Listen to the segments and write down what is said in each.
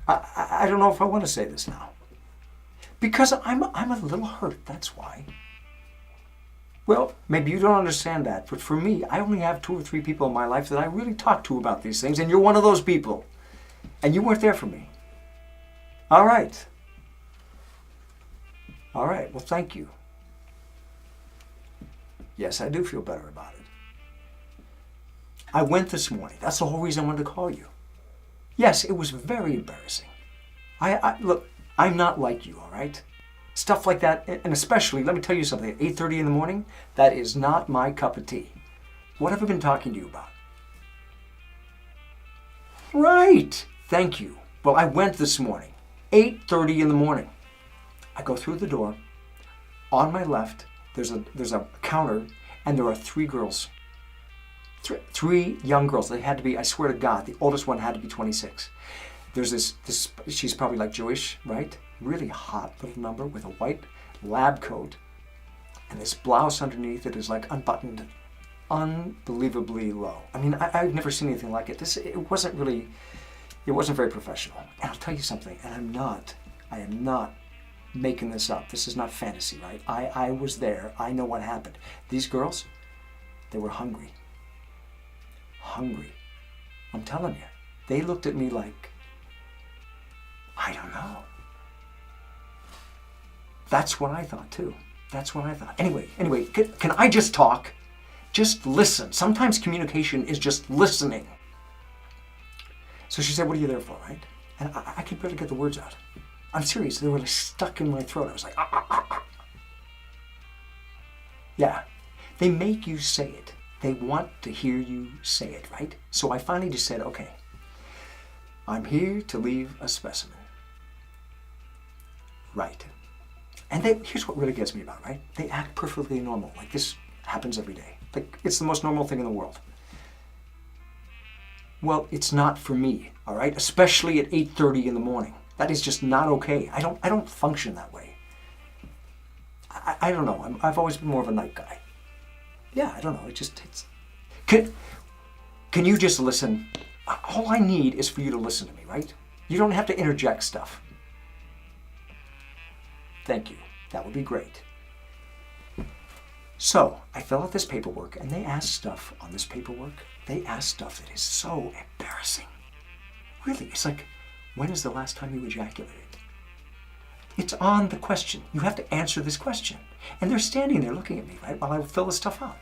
I don't know if I want to say this now. Because I'm a little hurt, that's why. Well, maybe you don't understand that, but for me, I only have 2 or 3 people in my life that I really talk to about these things, and you're one of those people. And you weren't there for me. All right. All right, well, thank you. Yes, I do feel better about it. I went this morning. That's the whole reason I wanted to call you. Yes, it was very embarrassing. Look, I'm not like you, all right? Stuff like that, and especially, let me tell you something, at 8:30 in the morning, that is not my cup of tea. What have I been talking to you about? Right, thank you. Well, I went this morning, 8:30 in the morning. I go through the door. On my left, there's a counter, and there are 3 girls. 3 young girls. They had to be, I swear to God, the oldest one had to be 26. There's this, she's probably like Jewish, right? Really hot little number with a white lab coat and this blouse underneath it is like unbuttoned, unbelievably low. I mean, I've never seen anything like it. It wasn't very professional. And I'll tell you something, and I am not making this up. This is not fantasy, right? I was there. I know what happened. These girls, they were hungry. Hungry. I'm telling you. They looked at me like, I don't know. That's what I thought too. That's what I thought. Anyway, can I just talk? Just listen. Sometimes communication is just listening. So she said, what are you there for, right? And I could barely get the words out. I'm serious. They were like stuck in my throat. I was like, ah, ah, ah, ah. Yeah. They make you say it. They want to hear you say it, right? So I finally just said, okay, I'm here to leave a specimen. Right. And here's what really gets me about, right? They act perfectly normal. Like this happens every day. Like it's the most normal thing in the world. Well, it's not for me, all right? Especially at 8:30 in the morning. That is just not okay. I don't function that way. I don't know. I've always been more of a night guy. Yeah, I don't know. Can you just listen? All I need is for you to listen to me, right? You don't have to interject stuff. Thank you. That would be great. So, I fill out this paperwork, and they ask stuff on this paperwork. They ask stuff that is so embarrassing. Really, it's like, when is the last time you ejaculated? It's on the question. You have to answer this question. And they're standing there looking at me, right, while I fill this stuff out.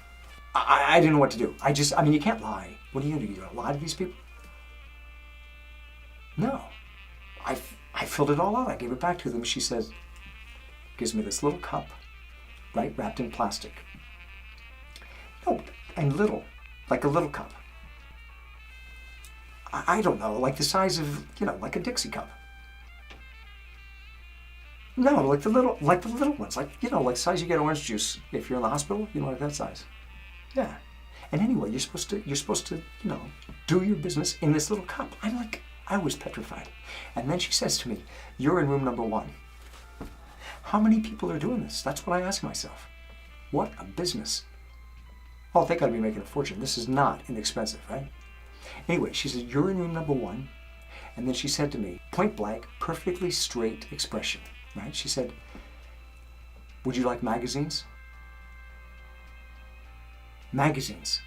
I didn't know what to do. I mean, you can't lie. What are you going to do? You're going to lie to these people? No. I filled it all out. I gave it back to them. She says, gives me this little cup, right, wrapped in plastic. No, and little, like a little cup. I don't know, like the size of, like a Dixie cup. No, like the little ones, like the size you get orange juice if you're in the hospital, like that size. Yeah. And anyway, you're supposed to, do your business in this little cup. I was petrified. And then she says to me, you're in room number 1. How many people are doing this? That's what I ask myself. What a business. Oh, they gotta be making a fortune. This is not inexpensive, right? Anyway, she said, you're in room number 1. And then she said to me, point blank, perfectly straight expression, right? She said, would you like magazines? Magazines.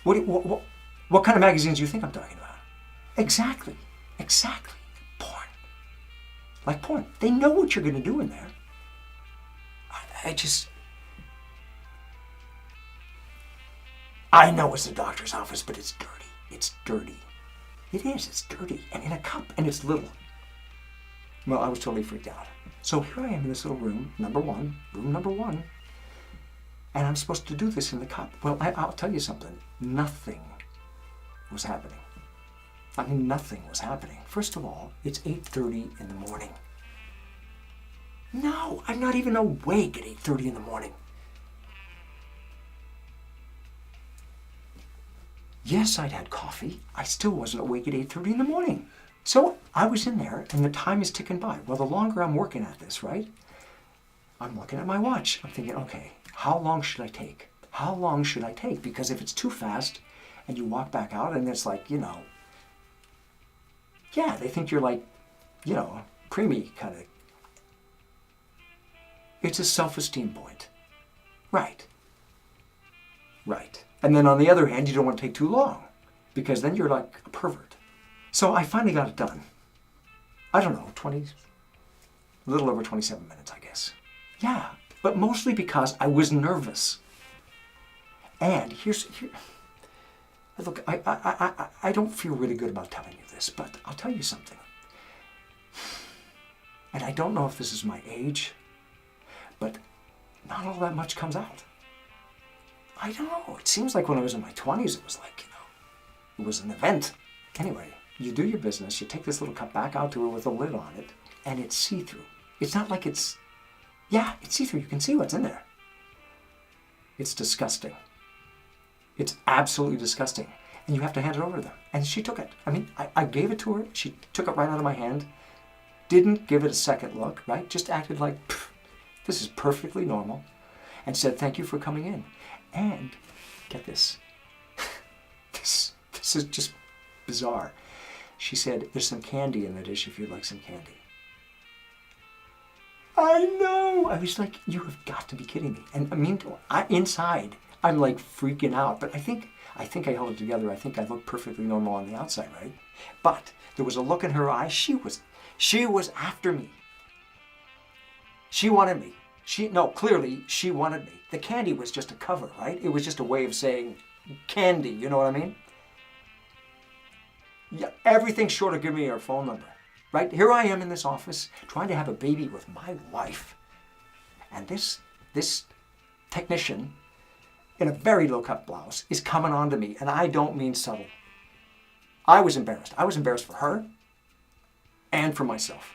What kind of magazines do you think I'm talking about? Exactly. Porn. Like porn. They know what you're going to do in there. I know it's the doctor's office, but it's dirty. It's dirty. It is. It's dirty. And in a cup. And it's little. Well, I was totally freaked out. So here I am in this little room number 1. And I'm supposed to do this in the cup. Well, I'll tell you something. Nothing was happening. I mean, nothing was happening. First of all, it's 8:30 in the morning. No, I'm not even awake at 8:30 in the morning. Yes, I'd had coffee. I still wasn't awake at 8:30 in the morning. So I was in there, and the time is ticking by. Well, the longer I'm working at this, right? I'm looking at my watch. I'm thinking, okay, how long should I take? How long should I take? Because if it's too fast, and you walk back out, and it's like, Yeah, they think you're like, preemie kind of. It's a self-esteem point. Right. Right. And then on the other hand, you don't want to take too long because then you're like a pervert. So I finally got it done. I don't know, a little over 27 minutes, I guess. Yeah, but mostly because I was nervous. And here, look, I don't feel really good about telling you this, but I'll tell you something. And I don't know if this is my age, but not all that much comes out. I don't know. It seems like when I was in my 20s, it was like, it was an event. Anyway, you do your business, you take this little cup back out to her with a lid on it, and it's see-through. It's not like it's see-through. You can see what's in there. It's disgusting. It's absolutely disgusting. And you have to hand it over to them. And she took it. I mean, I gave it to her. She took it right out of my hand. Didn't give it a second look, right? Just acted like, this is perfectly normal. And said, thank you for coming in. And, get this. This is just bizarre. She said, there's some candy in the dish if you'd like some candy. I know. I was like, you have got to be kidding me. And I mean, inside, I'm like freaking out. But I think I held it together. I think I looked perfectly normal on the outside, right? But there was a look in her eye. She was after me. She wanted me. Clearly she wanted me. The candy was just a cover, right? It was just a way of saying candy, you know what I mean? Yeah, everything short of giving me her phone number, right? Here I am in this office trying to have a baby with my wife. And this technician in a very low-cut blouse is coming on to me, and I don't mean subtle. I was embarrassed. I was embarrassed for her and for myself.